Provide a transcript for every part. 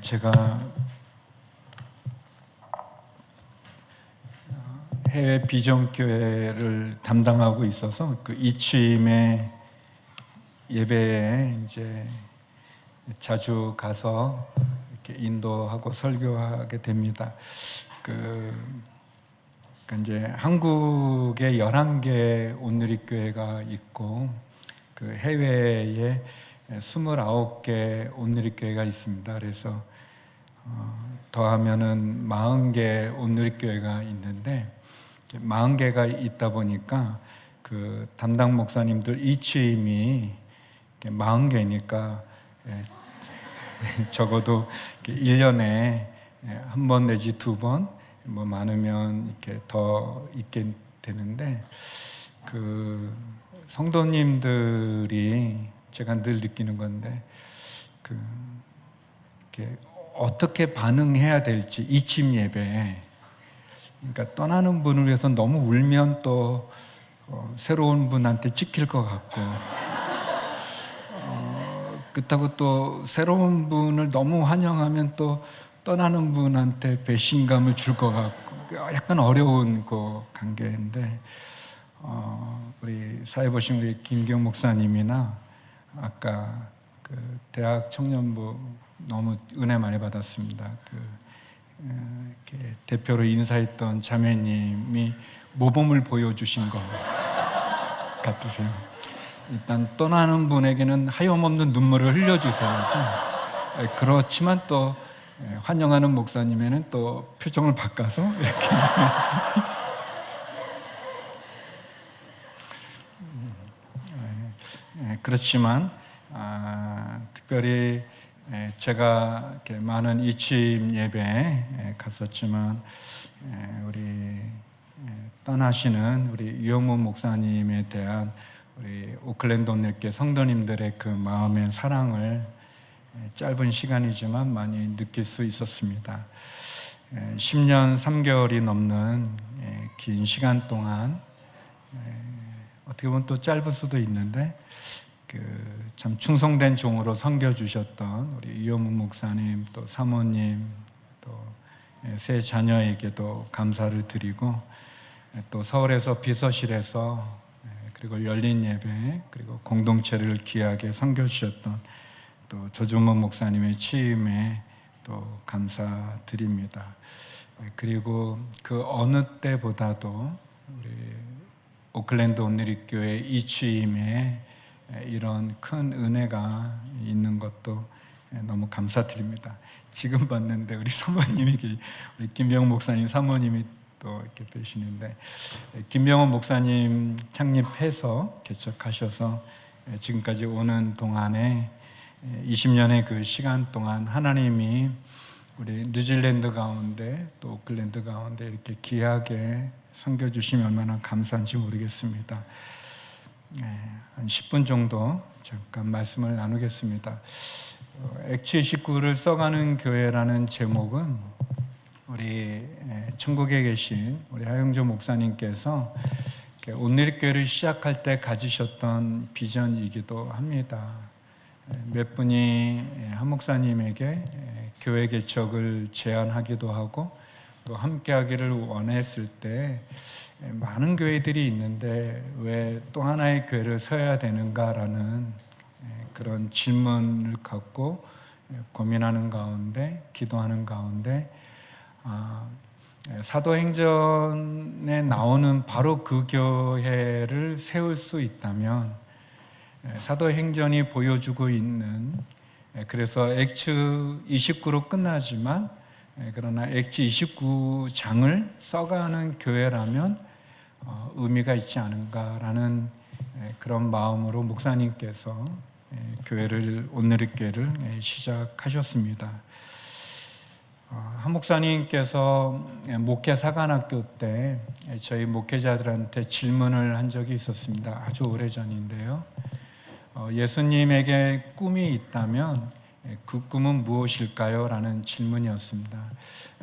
제가 해외 비전교회를 담당하고 있어서 그 이취임의 예배에 이제 자주 가서 이렇게 인도하고 설교하게 됩니다. 이제 한국에 11개 온누리교회가 있고 그 해외에 29개 온누리교회가 있습니다. 그래서 더하면은 40개 온누리교회가 있는데 40개가 있다 보니까 그 담당 목사님들 이취임이 40개니까 적어도 1년에 한 번 내지 2번, 뭐 많으면 이렇게 더 있게 되는데, 그 성도님들이 제가 늘 느끼는 건데, 이렇게 어떻게 반응해야 될지, 이침 예배에. 그러니까 떠나는 분을 위해서 너무 울면 또 새로운 분한테 찍힐 것 같고, 그렇다고 또 새로운 분을 너무 환영하면 또 떠나는 분한테 배신감을 줄 것 같고, 약간 어려운 그 관계인데, 우리 사회 보신 우리 김경 목사님이나 아까 그 대학 청년부 너무 은혜 많이 받았습니다. 이렇게 대표로 인사했던 자매님이 모범을 보여주신 것 같으세요. 일단 떠나는 분에게는 하염없는 눈물을 흘려주세요. 그렇지만 또 환영하는 목사님에는 또 표정을 바꿔서 이렇게 그렇지만 특별히 제가 이렇게 많은 이침 예배에 갔었지만 우리 떠나시는 우리 유영문 목사님에 대한 우리 오클랜드 온누리교회 성도님들의 그 마음의 사랑을 짧은 시간이지만 많이 느낄 수 있었습니다. 10년 3개월이 넘는 긴 시간 동안 어떻게 보면 또 짧을 수도 있는데 참 충성된 종으로 섬겨주셨던 우리 이용문 목사님, 또 사모님, 또 세 자녀에게도 감사를 드리고, 또 서울에서 비서실에서 그리고 열린 예배, 그리고 공동체를 귀하게 섬겨주셨던 또 조준문 목사님의 취임에 또 감사드립니다. 그리고 그 어느 때보다도 우리 오클랜드 온누리교회 이취임에 이런 큰 은혜가 있는 것도 너무 감사드립니다. 지금 봤는데 우리 사모님이, 우리 김병훈 목사님 사모님이 또 이렇게 계시는데, 김병훈 목사님 창립해서 개척하셔서 지금까지 오는 동안에 20년의 그 시간 동안 하나님이 우리 뉴질랜드 가운데 또 오클랜드 가운데 이렇게 귀하게 섬겨주시면 얼마나 감사한지 모르겠습니다. 한 10분 정도 잠깐 말씀을 나누겠습니다. 액츠 29를 써가는 교회라는 제목은 우리 천국에 계신 우리 하영조 목사님께서 온누리교회를 시작할 때 가지셨던 비전이기도 합니다. 몇 분이 한 목사님에게 교회 개척을 제안하기도 하고 또 함께 하기를 원했을 때 많은 교회들이 있는데 왜 또 하나의 교회를 서야 되는가라는 그런 질문을 갖고 고민하는 가운데, 기도하는 가운데 사도행전에 나오는 바로 그 교회를 세울 수 있다면 사도행전이 보여주고 있는, 그래서 액츠 29로 끝나지만 그러나 액츠 29장을 써가는 교회라면 의미가 있지 않은가라는 그런 마음으로 목사님께서 교회를, 온누리교회를 시작하셨습니다. 한 목사님께서 목회 사관학교 때 저희 목회자들한테 질문을 한 적이 있었습니다. 아주 오래전인데요. 예수님에게 꿈이 있다면 그 꿈은 무엇일까요? 라는 질문이었습니다.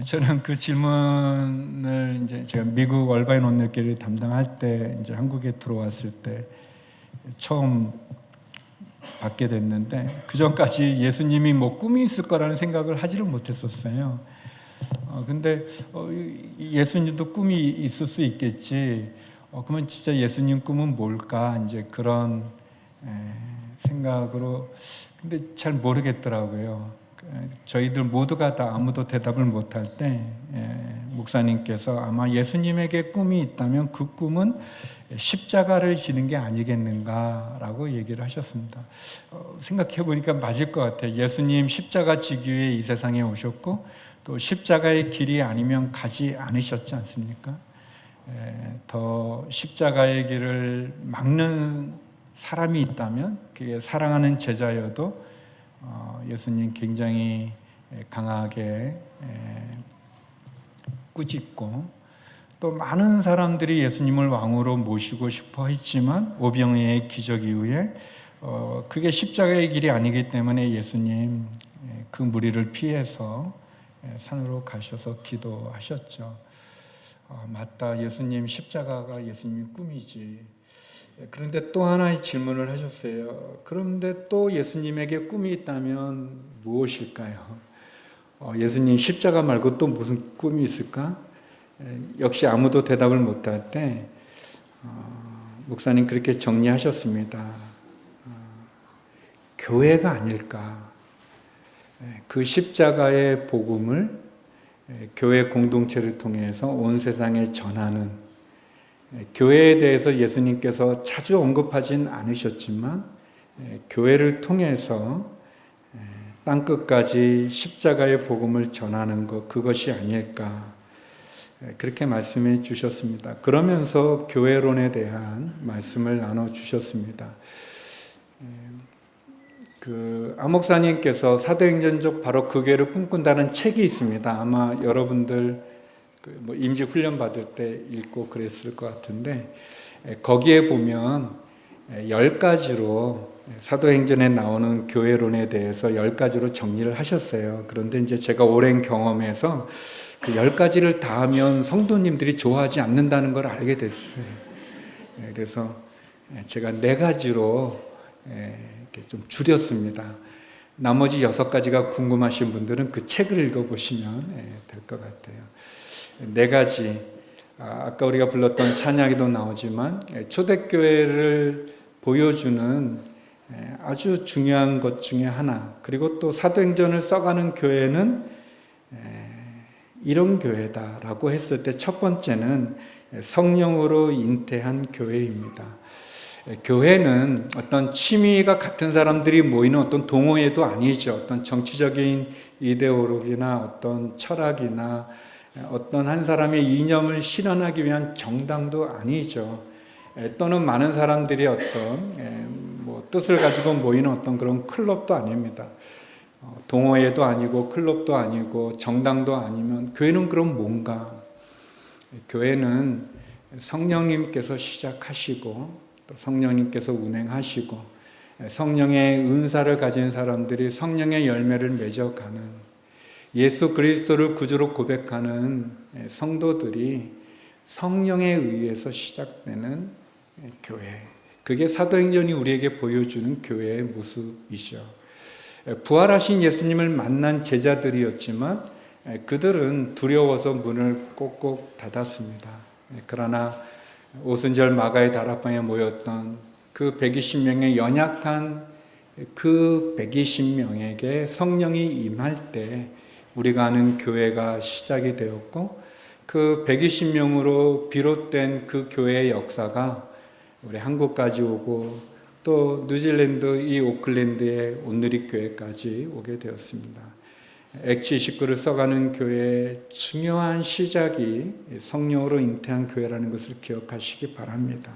저는 그 질문을 이제 제가 미국 얼바인 온누리교회를 담당할 때 이제 한국에 들어왔을 때 처음 받게 됐는데 그 전까지 예수님이 뭐 꿈이 있을 거라는 생각을 하지를 못했었어요. 근데 예수님도 꿈이 있을 수 있겠지. 그러면 진짜 예수님 꿈은 뭘까? 이제 그런 생각으로. 근데 잘 모르겠더라고요. 저희들 모두가 다 아무도 대답을 못할 때 목사님께서 아마 예수님에게 꿈이 있다면 그 꿈은 십자가를 지는 게 아니겠는가라고 얘기를 하셨습니다. 생각해 보니까 맞을 것 같아요. 예수님 십자가 지기 위해 이 세상에 오셨고 또 십자가의 길이 아니면 가지 않으셨지 않습니까? 더 십자가의 길을 막는 사람이 있다면 그게 사랑하는 제자여도 예수님 굉장히 강하게 꾸짖고 또 많은 사람들이 예수님을 왕으로 모시고 싶어 했지만 오병이어의 기적 이후에 그게 십자가의 길이 아니기 때문에 예수님 그 무리를 피해서 산으로 가셔서 기도하셨죠. 맞다, 예수님 십자가가 예수님 꿈이지. 그런데 또 하나의 질문을 하셨어요. 그런데 또 예수님에게 꿈이 있다면 무엇일까요? 예수님 십자가 말고 또 무슨 꿈이 있을까? 역시 아무도 대답을 못할 때 목사님 그렇게 정리하셨습니다. 교회가 아닐까. 그 십자가의 복음을 교회 공동체를 통해서 온 세상에 전하는, 교회에 대해서 예수님께서 자주 언급하진 않으셨지만 교회를 통해서 땅끝까지 십자가의 복음을 전하는 것, 그것이 아닐까, 그렇게 말씀해 주셨습니다. 그러면서 교회론에 대한 말씀을 나눠주셨습니다. 안 목사님께서 사도행전적 바로 그 교회를 꿈꾼다는 책이 있습니다. 아마 여러분들 임직 훈련 받을 때 읽고 그랬을 것 같은데, 거기에 보면 10가지로 사도행전에 나오는 교회론에 대해서 10가지로 정리를 하셨어요. 그런데 이제 제가 오랜 경험에서 그 10가지를 다 하면 성도님들이 좋아하지 않는다는 걸 알게 됐어요. 그래서 제가 4가지로 좀 줄였습니다. 나머지 6가지가 궁금하신 분들은 그 책을 읽어보시면 될 것 같아요. 4가지, 아까 우리가 불렀던 찬양에도 나오지만 초대교회를 보여주는 아주 중요한 것 중에 하나, 그리고 또 사도행전을 써가는 교회는 이런 교회다라고 했을 때 첫 번째는 성령으로 잉태한 교회입니다. 교회는 어떤 취미가 같은 사람들이 모이는 어떤 동호회도 아니죠. 어떤 정치적인 이데올로기나 어떤 철학이나 어떤 한 사람의 이념을 실현하기 위한 정당도 아니죠. 또는 많은 사람들이 어떤 뜻을 가지고 모이는 어떤 그런 클럽도 아닙니다. 동호회도 아니고 클럽도 아니고 정당도 아니면 교회는 그럼 뭔가? 교회는 성령님께서 시작하시고 또 성령님께서 운행하시고 성령의 은사를 가진 사람들이 성령의 열매를 맺어가는, 예수 그리스도를 구주로 고백하는 성도들이 성령에 의해서 시작되는 교회, 그게 사도행전이 우리에게 보여주는 교회의 모습이죠. 부활하신 예수님을 만난 제자들이었지만 그들은 두려워서 문을 꼭꼭 닫았습니다. 그러나 오순절 마가의 다락방에 모였던 그 120명의 연약한 그 120명에게 성령이 임할 때 우리가 아는 교회가 시작이 되었고, 그 120명으로 비롯된 그 교회의 역사가 우리 한국까지 오고 또 뉴질랜드 이 오클랜드의 온누리교회까지 오게 되었습니다. 액츠 29를 써가는 교회의 중요한 시작이 성령으로 잉태한 교회라는 것을 기억하시기 바랍니다.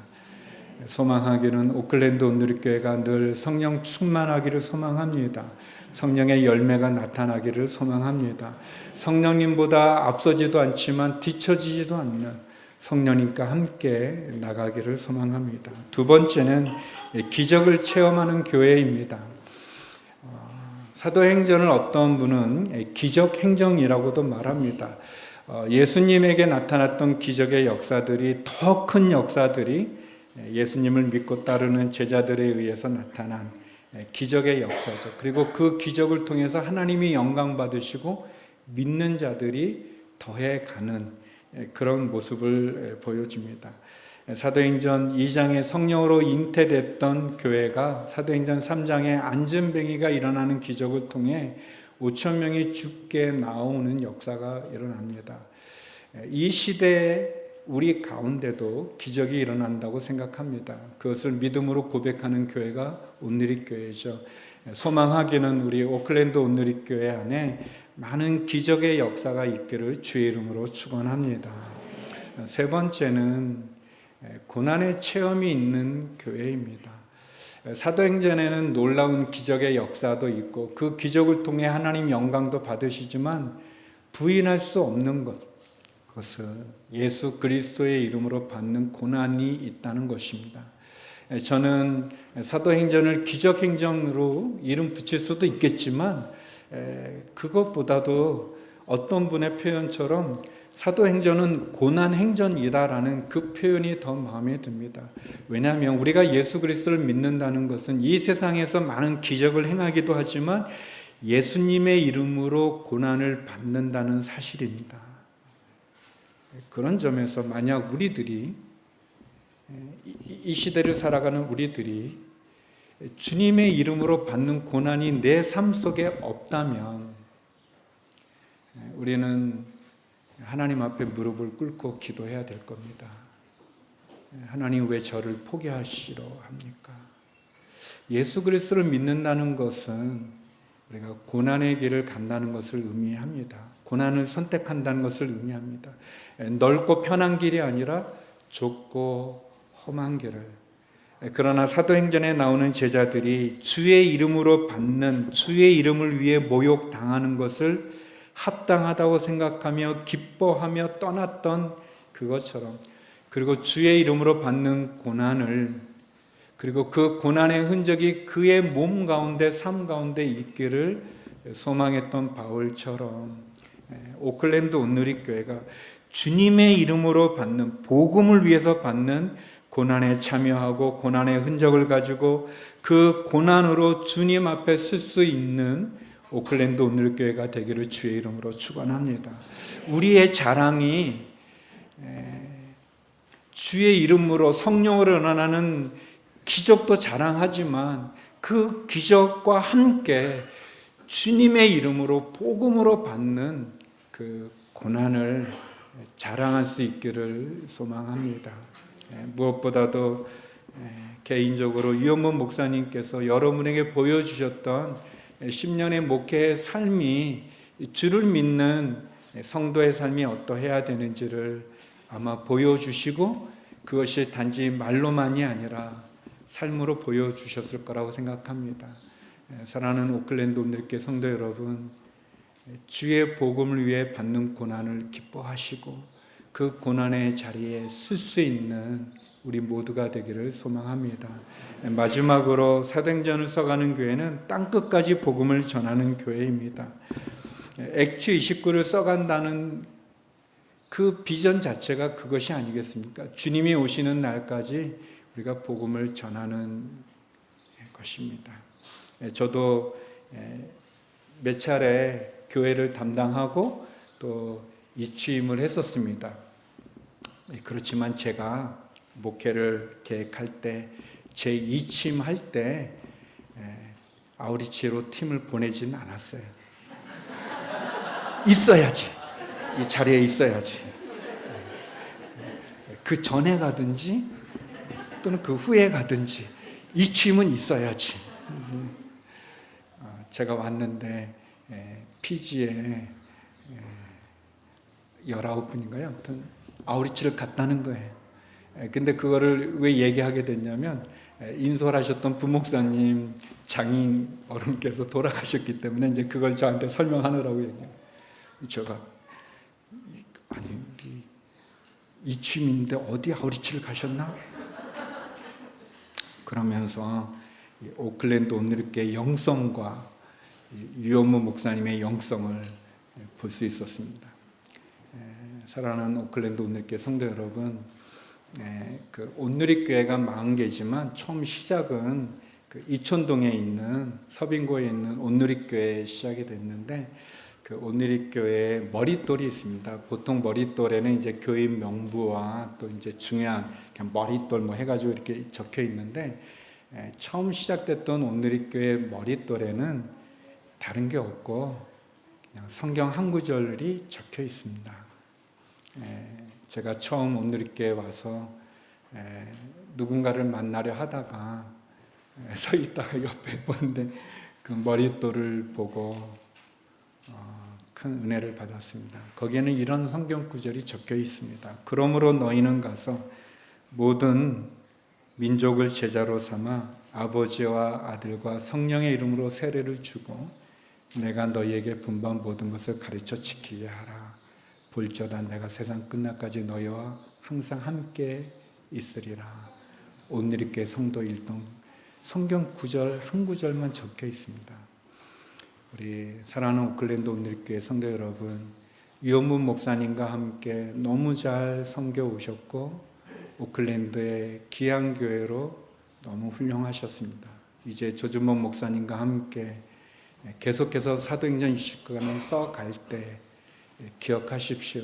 소망하기는 오클랜드 온누리교회가 늘 성령 충만하기를 소망합니다. 성령의 열매가 나타나기를 소망합니다. 성령님보다 앞서지도 않지만 뒤처지지도 않는 성령님과 함께 나가기를 소망합니다. 두 번째는 기적을 체험하는 교회입니다. 사도행전을 어떤 분은 기적행정이라고도 말합니다. 예수님에게 나타났던 기적의 역사들이, 더 큰 역사들이 예수님을 믿고 따르는 제자들에 의해서 나타난 기적의 역사죠. 그리고 그 기적을 통해서 하나님이 영광 받으시고 믿는 자들이 더해가는 그런 모습을 보여줍니다. 사도행전 2장에 성령으로 잉태됐던 교회가 사도행전 3장에 안전뱅이가 일어나는 기적을 통해 5천 명이 죽게 나오는 역사가 일어납니다. 이 시대에 우리 가운데도 기적이 일어난다고 생각합니다. 그것을 믿음으로 고백하는 교회가 온누리교회죠. 소망하기는 우리 오클랜드 온누리교회 안에 많은 기적의 역사가 있기를 주의 이름으로 축원합니다. 세 번째는 고난의 체험이 있는 교회입니다. 사도행전에는 놀라운 기적의 역사도 있고 그 기적을 통해 하나님 영광도 받으시지만 부인할 수 없는 그것은 예수 그리스도의 이름으로 받는 고난이 있다는 것입니다. 저는 사도행전을 기적행전으로 이름 붙일 수도 있겠지만 그것보다도 어떤 분의 표현처럼 사도행전은 고난행전이다라는 그 표현이 더 마음에 듭니다. 왜냐하면 우리가 예수 그리스도를 믿는다는 것은 이 세상에서 많은 기적을 행하기도 하지만 예수님의 이름으로 고난을 받는다는 사실입니다. 그런 점에서 만약 우리들이 이 시대를 살아가는 우리들이 주님의 이름으로 받는 고난이 내 삶 속에 없다면 우리는 하나님 앞에 무릎을 꿇고 기도해야 될 겁니다. 하나님 왜 저를 포기하시려 합니까? 예수 그리스도를 믿는다는 것은 우리가 고난의 길을 간다는 것을 의미합니다. 고난을 선택한다는 것을 의미합니다. 넓고 편한 길이 아니라 좁고 험한 길을. 그러나 사도행전에 나오는 제자들이 주의 이름으로 받는, 주의 이름을 위해 모욕당하는 것을 합당하다고 생각하며 기뻐하며 떠났던 그것처럼, 그리고 주의 이름으로 받는 고난을, 그리고 그 고난의 흔적이 그의 몸 가운데 삶 가운데 있기를 소망했던 바울처럼 오클랜드 온누리교회가 주님의 이름으로 받는, 복음을 위해서 받는 고난에 참여하고 고난의 흔적을 가지고 그 고난으로 주님 앞에 설 수 있는 오클랜드 온누리교회가 되기를 주의 이름으로 축원합니다. 우리의 자랑이 주의 이름으로 성령으로 일어나는 기적도 자랑하지만 그 기적과 함께 주님의 이름으로 복음으로 받는 그 고난을 자랑할 수 있기를 소망합니다. 무엇보다도 개인적으로 유영문 목사님께서 여러분에게 보여주셨던 10년의 목회의 삶이 주를 믿는 성도의 삶이 어떠해야 되는지를 아마 보여주시고 그것이 단지 말로만이 아니라 삶으로 보여주셨을 거라고 생각합니다. 사랑하는 오클랜드 온누리교회 성도 여러분, 주의 복음을 위해 받는 고난을 기뻐하시고 그 고난의 자리에 설 수 있는 우리 모두가 되기를 소망합니다. 마지막으로 사도행전을 써가는 교회는 땅끝까지 복음을 전하는 교회입니다. 액츠 29를 써간다는 그 비전 자체가 그것이 아니겠습니까? 주님이 오시는 날까지 우리가 복음을 전하는 것입니다. 저도 몇 차례 교회를 담당하고 또 이취임을 했었습니다. 그렇지만 제가 목회를 계획할 때, 제 이취임할 때 아우리치로 팀을 보내지는 않았어요. 있어야지. 이 자리에 있어야지. 그 전에 가든지 또는 그 후에 가든지 이취임은 있어야지. 제가 왔는데 피지에 19분인가요? 아무튼 아우리치를 갔다는 거예요. 근데 그거를 왜 얘기하게 됐냐면 인솔하셨던 부목사님 장인 어른께서 돌아가셨기 때문에 이제 그걸 저한테 설명하느라고 얘기해요. 제가 아니 이취임인데 어디 아우리치를 가셨나? 그러면서 오클랜드 온누리교회 영성과 유현무 목사님의 영성을 볼 수 있었습니다. 사랑하는 오클랜드 온누리교회 성도 여러분, 그 온누리교회가 40개지만 처음 시작은 그 이촌동에 있는 서빙고에 있는 온누리교회에 시작이 됐는데 그 온누리교회에 머릿돌이 있습니다. 보통 머릿돌에는 이제 교인 명부와 또 이제 중요한 그냥 머릿돌 뭐 해가지고 이렇게 적혀 있는데 처음 시작됐던 온누리교회 머릿돌에는 다른 게 없고 그냥 성경 한 구절이 적혀 있습니다. 제가 처음 온누리교회 와서 누군가를 만나려 하다가 서 있다가 옆에 보는데 그 머릿돌을 보고 큰 은혜를 받았습니다. 거기에는 이런 성경 구절이 적혀 있습니다. 그러므로 너희는 가서 모든 민족을 제자로 삼아 아버지와 아들과 성령의 이름으로 세례를 주고 내가 너희에게 분반 모든 것을 가르쳐 지키게 하라. 볼저다 내가 세상 끝날까지 너희와 항상 함께 있으리라. 온누리교회 성도 일동 성경 구절 한 구절만 적혀 있습니다. 우리 사랑하는 오클랜드 온누리교회 성도 여러분, 유영문 목사님과 함께 너무 잘 섬겨 오셨고 오클랜드의 귀한 교회로 너무 훌륭하셨습니다. 이제 조준범 목사님과 함께 계속해서 사도행전 29권을 써갈 때 기억하십시오.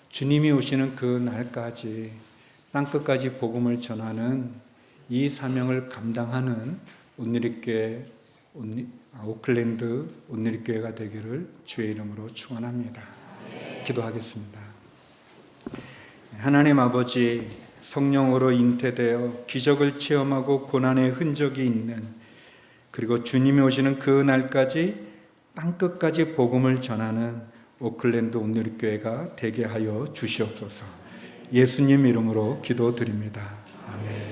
주님이 오시는 그 날까지 땅끝까지 복음을 전하는 이 사명을 감당하는 온누리교회 오클랜드 온누리교회가 되기를 주의 이름으로 축원합니다. 기도하겠습니다. 하나님 아버지, 성령으로 잉태되어 기적을 체험하고 고난의 흔적이 있는, 그리고 주님이 오시는 그 날까지 땅끝까지 복음을 전하는 오클랜드 온누리교회가 되게 하여 주시옵소서. 예수님 이름으로 기도드립니다. 아멘.